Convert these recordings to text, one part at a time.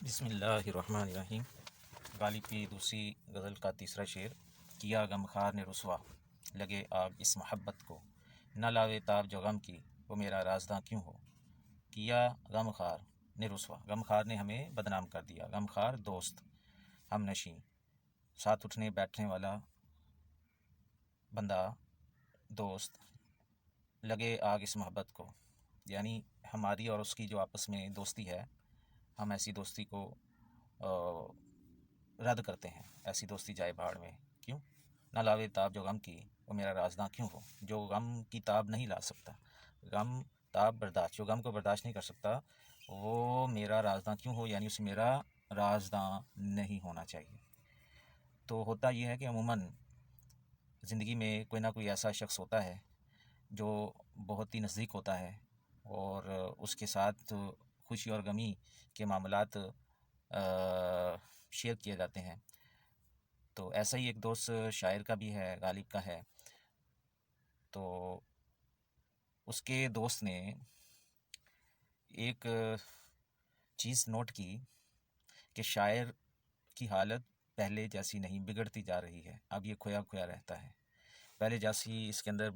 بسم اللہ الرحمن الرحیم۔ غالب کی دوسری غزل کا تیسرا شعر۔ کیا غمخوار نے رسوا لگے آگ اس محبت کو، نہ لاوے تاب جو غم کی وہ میرا رازداں کیوں ہو۔ کیا غمخوار نے رسوا، غمخوار نے ہمیں بدنام کر دیا۔ غمخوار دوست، ہم نشیں، ساتھ اٹھنے بیٹھنے والا بندہ، دوست، لگے آگ اس محبت کو، یعنی ہماری اور اس کی جو آپس میں دوستی ہے، ہم ایسی دوستی کو رد کرتے ہیں۔ ایسی دوستی جائے بھاڑ میں، کیوں؟ نہ لاوے تاب جو غم کی وہ میرا رازداں کیوں ہو۔ جو غم کی تاب نہیں لا سکتا، غم تاب برداشت، جو غم کو برداشت نہیں کر سکتا، وہ میرا رازداں کیوں ہو، یعنی اسے میرا رازداں نہیں ہونا چاہیے۔ تو ہوتا یہ ہے کہ عموماً زندگی میں کوئی نہ کوئی ایسا شخص ہوتا ہے جو بہت ہی نزدیک ہوتا ہے، اور اس کے ساتھ خوشی اور غمی کے معاملات شیئر کیے جاتے ہیں۔ تو ایسا ہی ایک دوست شاعر کا بھی ہے، غالب کا ہے۔ تو اس کے دوست نے ایک چیز نوٹ کی کہ شاعر کی حالت پہلے جیسی نہیں، بگڑتی جا رہی ہے۔ اب یہ کھویا کھویا رہتا ہے، پہلے جیسی اس کے اندر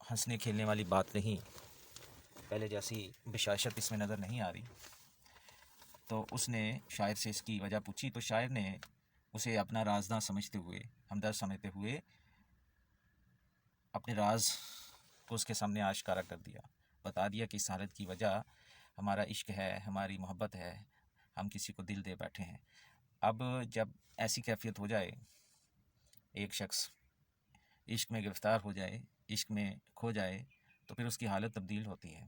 ہنسنے کھیلنے والی بات نہیں، پہلے جیسی بشاشت اس میں نظر نہیں آ رہی۔ تو اس نے شاعر سے اس کی وجہ پوچھی، تو شاعر نے اسے اپنا رازداں سمجھتے ہوئے، ہمدرد سمجھتے ہوئے، اپنے راز کو اس کے سامنے آشکارا کر دیا، بتا دیا کہ اس حالت کی وجہ ہمارا عشق ہے، ہماری محبت ہے، ہم کسی کو دل دے بیٹھے ہیں۔ اب جب ایسی کیفیت ہو جائے، ایک شخص عشق میں گرفتار ہو جائے، عشق میں کھو جائے، تو پھر اس کی حالت تبدیل ہوتی ہے۔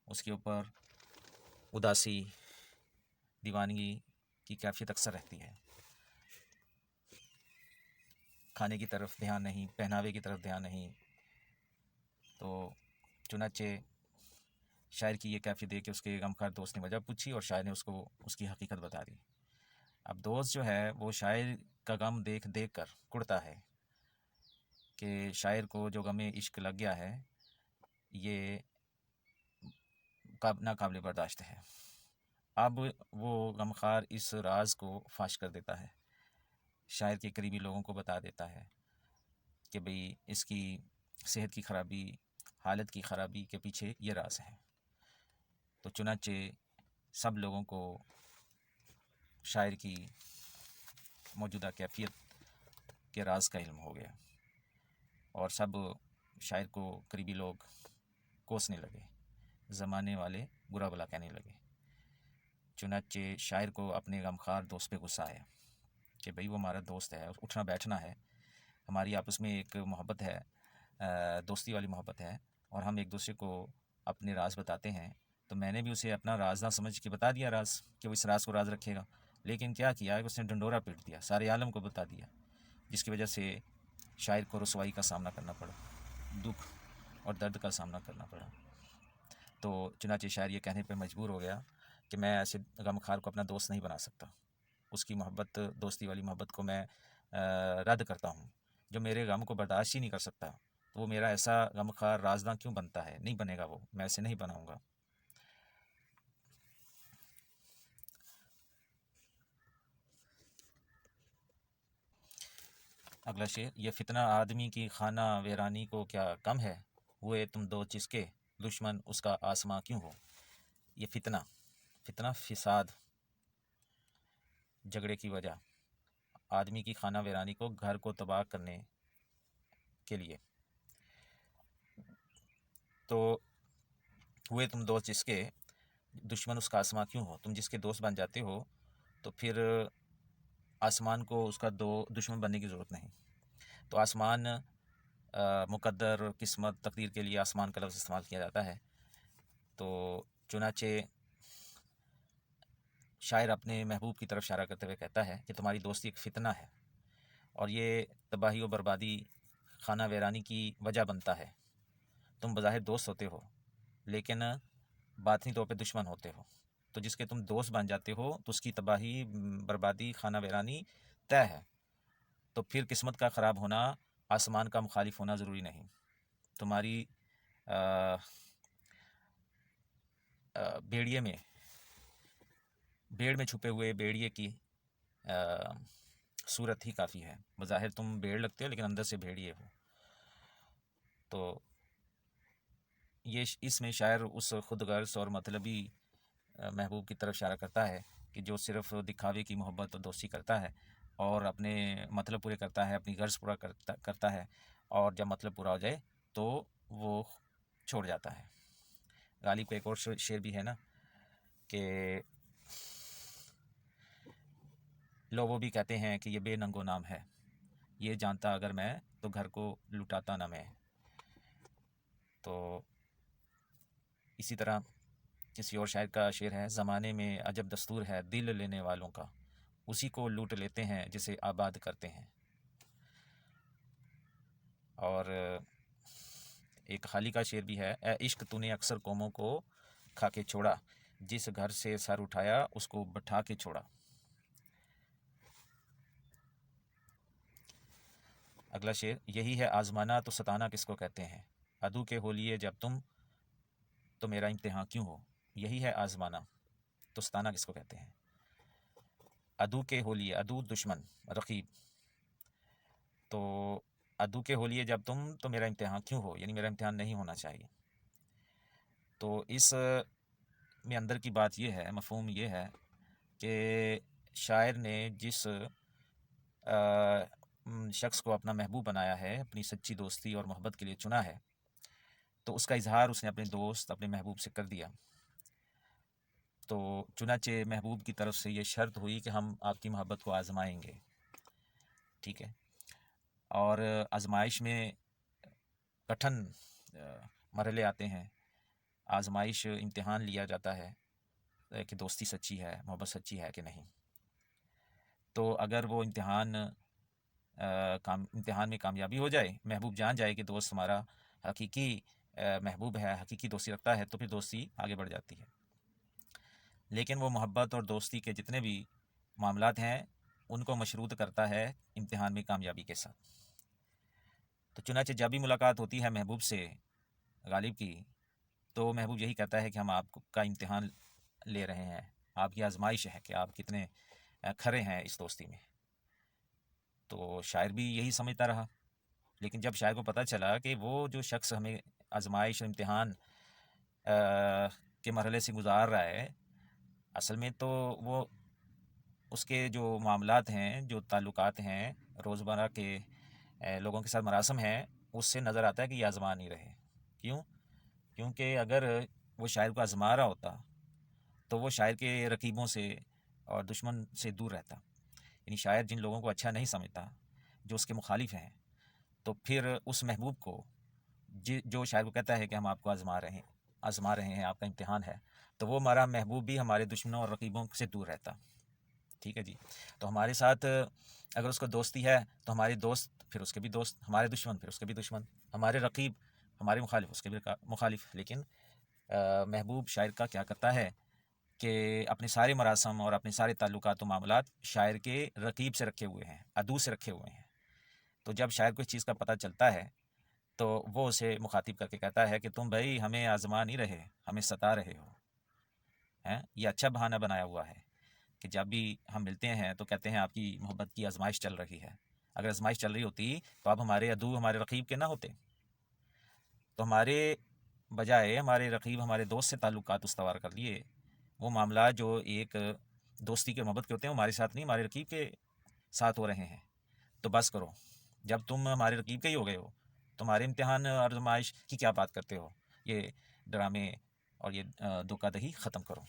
اس کے اوپر اداسی، دیوانگی کی کیفیت اکثر رہتی ہے۔ کھانے کی طرف دھیان نہیں، پہناوے کی طرف دھیان نہیں۔ تو چنانچہ شاعر کی یہ کیفیت دیکھ کے اس کے غمخوار دوست نے وجہ پوچھی، اور شاعر نے اس کو اس کی حقیقت بتا دی۔ اب دوست جو ہے وہ شاعر کا غم دیکھ دیکھ کر کڑتا ہے کہ شاعر کو جو غم عشق لگ گیا ہے یہ ناقابل برداشت ہے۔ اب وہ غمخوار اس راز کو فاش کر دیتا ہے، شاعر کے قریبی لوگوں کو بتا دیتا ہے کہ بھئی اس کی صحت کی خرابی، حالت کی خرابی کے پیچھے یہ راز ہے۔ تو چنانچہ سب لوگوں کو شاعر کی موجودہ کیفیت کے راز کا علم ہو گیا، اور سب شاعر کو قریبی لوگ کوسنے لگے، زمانے والے برا بھلا کہنے لگے۔ چنانچہ شاعر کو اپنے غمخوار دوست پہ غصہ آیا کہ بھئی وہ ہمارا دوست ہے، اور اٹھنا بیٹھنا ہے، ہماری آپس میں ایک محبت ہے، دوستی والی محبت ہے، اور ہم ایک دوسرے کو اپنے راز بتاتے ہیں۔ تو میں نے بھی اسے اپنا رازداں سمجھ کے بتا دیا راز، کہ وہ اس راز کو راز رکھے گا، لیکن کیا کیا کہ اس نے ڈنڈورا پیٹ دیا، سارے عالم کو بتا دیا، جس کی وجہ سے شاعر کو رسوائی کا سامنا کرنا پڑا، دکھ اور درد کا سامنا کرنا پڑا۔ تو چنانچہ شاعر یہ کہنے پہ مجبور ہو گیا کہ میں ایسے غمخوار کو اپنا دوست نہیں بنا سکتا، اس کی محبت، دوستی والی محبت کو میں رد کرتا ہوں۔ جو میرے غم کو برداشت ہی نہیں کر سکتا، تو وہ میرا ایسا غمخوار رازداں کیوں بنتا ہے؟ نہیں بنے گا، وہ میں ایسے نہیں بناؤں گا۔ اگلا شعر۔ یہ فتنہ آدمی کی خانہ ویرانی کو کیا کم ہے، ہوئے تم دو چسکے دشمن اس کا آسماں کیوں ہو۔ یہ فتنہ، فتنہ فساد، جھگڑے کی وجہ، آدمی کی خانہ ویرانی کو، گھر کو تباہ کرنے کے لیے۔ تو ہوئے تم دو چسکے دشمن اس کا آسماں کیوں ہو، تم جس کے دوست بن جاتے ہو تو پھر آسمان کو اس کا دشمن بننے کی ضرورت نہیں۔ تو آسمان، مقدر، قسمت، تقدیر کے لیے آسمان کا لفظ استعمال کیا جاتا ہے۔ تو چنانچہ شاعر اپنے محبوب کی طرف اشارہ کرتے ہوئے کہتا ہے کہ تمہاری دوستی ایک فتنہ ہے، اور یہ تباہی و بربادی، خانہ ویرانی کی وجہ بنتا ہے۔ تم بظاہر دوست ہوتے ہو، لیکن باطنی طور پہ دشمن ہوتے ہو۔ تو جس کے تم دوست بن جاتے ہو تو اس کی تباہی، بربادی، خانہ ویرانی طے ہے۔ تو پھر قسمت کا خراب ہونا، آسمان کا مخالف ہونا ضروری نہیں۔ تمہاری بیڑیے میں بھیڑ میں چھپے ہوئے بھیڑیے کی صورت ہی کافی ہے. بظاہر تم بھیڑ لگتے ہو لیکن اندر سے بھیڑیے ہو. تو یہ اس میں شاعر اس خود غرض اور مطلبی محبوب کی طرف اشارہ کرتا ہے کہ جو صرف دکھاوے کی محبت اور دوستی کرتا ہے اور اپنے مطلب پورے کرتا ہے، اپنی غرض پورا کرتا ہے، اور جب مطلب پورا ہو جائے تو وہ چھوڑ جاتا ہے. غالب کا ایک اور شعر بھی ہے نا کہ لو وہ بھی کہتے ہیں کہ یہ بے ننگ و نام ہے، یہ جانتا اگر میں تو گھر کو لٹاتا نہ میں. تو اسی طرح کسی اور شاعر کا شعر ہے: زمانے میں عجب دستور ہے دل لینے والوں کا، اسی کو لوٹ لیتے ہیں جسے آباد کرتے ہیں. اور ایک خالی کا شعر بھی ہے: اے عشق تو نے اکثر قوموں کو کھا کے چھوڑا، جس گھر سے سر اٹھایا اس کو بٹھا کے چھوڑا. اگلا شعر: یہی ہے آزمانا تو ستانا کس کو کہتے ہیں، عدو کے ہو لیے جب تم تو میرا امتحان کیوں ہو. یہی ہے آزمانا تو ستانا کس کو کہتے ہیں. عدو کے ہو لیے، عدو دشمن، رقیب. تو عدو کے ہو لیے جب تم تو میرا امتحان کیوں ہو، یعنی میرا امتحان نہیں ہونا چاہیے. تو اس میں اندر کی بات یہ ہے، مفہوم یہ ہے کہ شاعر نے جس شخص کو اپنا محبوب بنایا ہے، اپنی سچی دوستی اور محبت کے لیے چنا ہے، تو اس کا اظہار اس نے اپنے دوست، اپنے محبوب سے کر دیا. تو چنانچہ محبوب کی طرف سے یہ شرط ہوئی کہ ہم آپ کی محبت کو آزمائیں گے. ٹھیک ہے. اور آزمائش میں کٹھن مرحلے آتے ہیں. آزمائش، امتحان لیا جاتا ہے کہ دوستی سچی ہے، محبت سچی ہے کہ نہیں. تو اگر وہ امتحان میں کامیابی ہو جائے، محبوب جان جائے کہ دوست ہمارا حقیقی محبوب ہے، حقیقی دوستی رکھتا ہے، تو پھر دوستی آگے بڑھ جاتی ہے. لیکن وہ محبت اور دوستی کے جتنے بھی معاملات ہیں ان کو مشروط کرتا ہے امتحان میں کامیابی کے ساتھ. تو چنانچہ جب بھی ملاقات ہوتی ہے محبوب سے غالب کی، تو محبوب یہی کہتا ہے کہ ہم آپ کا امتحان لے رہے ہیں، آپ کی آزمائش ہے کہ آپ کتنے کھرے ہیں اس دوستی میں. تو شاعر بھی یہی سمجھتا رہا. لیکن جب شاعر کو پتہ چلا کہ وہ جو شخص ہمیں آزمائش اور امتحان کے مرحلے سے گزار رہا ہے، اصل میں تو وہ اس کے جو معاملات ہیں، جو تعلقات ہیں، روزمرہ کے لوگوں کے ساتھ مراسم ہیں، اس سے نظر آتا ہے کہ یہ آزما نہیں رہے. کیوں؟ کیونکہ اگر وہ شاعر کو آزما رہا ہوتا تو وہ شاعر کے رقیبوں سے اور دشمن سے دور رہتا. یعنی شاعر جن لوگوں کو اچھا نہیں سمجھتا، جو اس کے مخالف ہیں، تو پھر اس محبوب کو جو شاعر کو کہتا ہے کہ ہم آپ کو آزما رہے ہیں، آپ کا امتحان ہے، تو وہ ہمارا محبوب بھی ہمارے دشمنوں اور رقیبوں سے دور رہتا. ٹھیک ہے جی. تو ہمارے ساتھ اگر اس کو دوستی ہے تو ہمارے دوست پھر اس کے بھی دوست، ہمارے دشمن پھر اس کے بھی دشمن، ہمارے رقیب، ہمارے مخالف اس کے بھی مخالف. لیکن محبوب شاعر کا کیا کرتا ہے کہ اپنے سارے مراسم اور اپنے سارے تعلقات و معاملات شاعر کے رقیب سے رکھے ہوئے ہیں، عدو سے رکھے ہوئے ہیں. تو جب شاعر کو اس چیز کا پتہ چلتا ہے تو وہ اسے مخاطب کر کے کہتا ہے کہ تم بھائی ہمیں آزما نہیں رہے، ہمیں ستا رہے ہو. یہ اچھا بہانہ بنایا ہوا ہے کہ جب بھی ہم ملتے ہیں تو کہتے ہیں آپ کی محبت کی آزمائش چل رہی ہے. اگر آزمائش چل رہی ہوتی تو آپ ہمارے عدو، ہمارے رقیب کے نہ ہوتے. تو ہمارے بجائے ہمارے رقیب، ہمارے دوست سے تعلقات استوار کر لیے. وہ معاملات جو ایک دوستی کے محبت کے ہوتے ہیں وہ ہمارے ساتھ نہیں، ہمارے رقیب کے ساتھ ہو رہے ہیں. تو بس کرو، جب تم ہمارے رقیب کے ہی ہو گئے ہو، تمہارے امتحان اور آزمائش کی کیا بات کرتے ہو. یہ ڈرامے اور یہ دھوکہ دہی ختم کرو.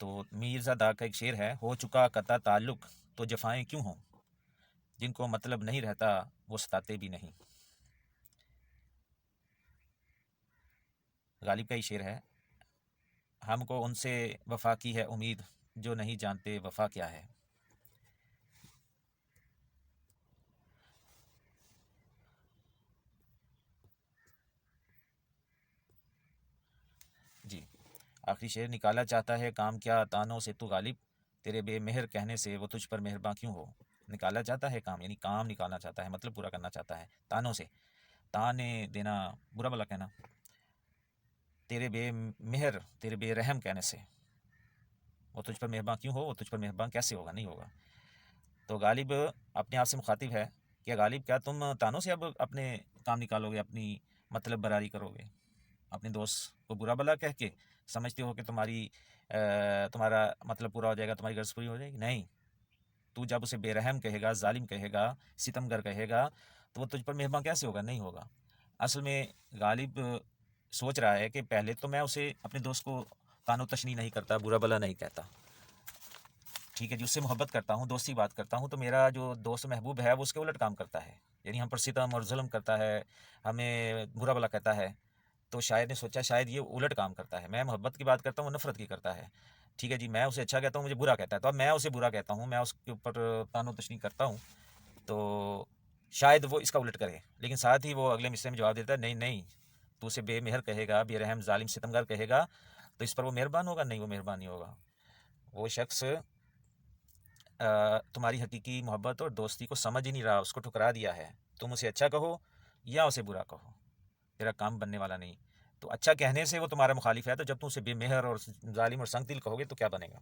تو میرزا دا کا ایک شعر ہے: ہو چکا قطع تعلق تو جفائیں کیوں ہوں، جن کو مطلب نہیں رہتا وہ ستاتے بھی نہیں. غالب کا ہی شعر ہے: ہم کو ان سے وفا کی ہے امید جو نہیں جانتے وفا کیا ہے. جی. آخری شعر: نکالا چاہتا ہے کام کیا تانوں سے تو غالب، تیرے بے مہر کہنے سے وہ تجھ پر مہرباں کیوں ہو. نکالا چاہتا ہے کام، یعنی کام نکالنا چاہتا ہے، مطلب پورا کرنا چاہتا ہے. تانوں سے، تانے دینا، برا بلا کہنا. تیرے بے مہر، تیرے بے رحم کہنے سے. وہ تجھ پر مہربان کیوں ہو، وہ تجھ پر مہربان کیسے ہوگا، نہیں ہوگا۔ تو غالب اپنے آپ سے مخاطب ہے کہ غالب کیا تم تانوں سے اب اپنے کام نکالو گے، اپنی مطلب براری کرو گے، اپنے دوست کو برا بلا کہہ کے سمجھتے ہو کہ تمہارا مطلب پورا ہو جائے گا، تمہاری غرض پوری ہو جائے گی؟ نہیں، تو جب اسے بے رحم کہے گا، ظالم کہے گا، ستمگر کہے گا، تو وہ تجھ پر مہربان کیسے ہوگا، نہیں ہوگا۔ اصل میں غالب سوچ رہا ہے کہ پہلے تو میں اسے اپنے دوست کو طعن و تشنیع نہیں کرتا، برا بلا نہیں کہتا، ٹھیک ہے جی، اس سے محبت کرتا ہوں، دوستی بات کرتا ہوں، تو میرا جو دوست محبوب ہے وہ اس کے الٹ کام کرتا ہے، یعنی ہم پر ستم اور ظلم کرتا ہے، ہمیں برا بلا کہتا ہے۔ تو شاعر نے سوچا شاید یہ الٹ کام کرتا ہے، میں محبت کی بات کرتا ہوں، وہ نفرت کی کرتا ہے، ٹھیک ہے جی، میں اسے اچھا کہتا ہوں، مجھے برا کہتا ہے، تو اب میں اسے برا کہتا ہوں، میں اس کے اوپر طعن و تشنیع کرتا ہوں، تو شاید وہ اس کا الٹ کرے، لیکن ساتھ ہی وہ اگلے مصرعے میں جواب دیتا ہے، نہیں نہیں، تو اسے بے مہر کہے گا، بے رحم ظالم ستمگر کہے گا، تو اس پر وہ مہربان ہوگا؟ نہیں، وہ مہربان نہیں ہوگا۔ وہ شخص تمہاری حقیقی محبت اور دوستی کو سمجھ ہی نہیں رہا، اس کو ٹھکرا دیا ہے، تم اسے اچھا کہو یا اسے برا کہو، تیرا کام بننے والا نہیں۔ تو اچھا کہنے سے وہ تمہارا مخالف ہے، تو جب تم اسے بے مہر اور ظالم اور سنگ دل کہو گے تو کیا بنے گا؟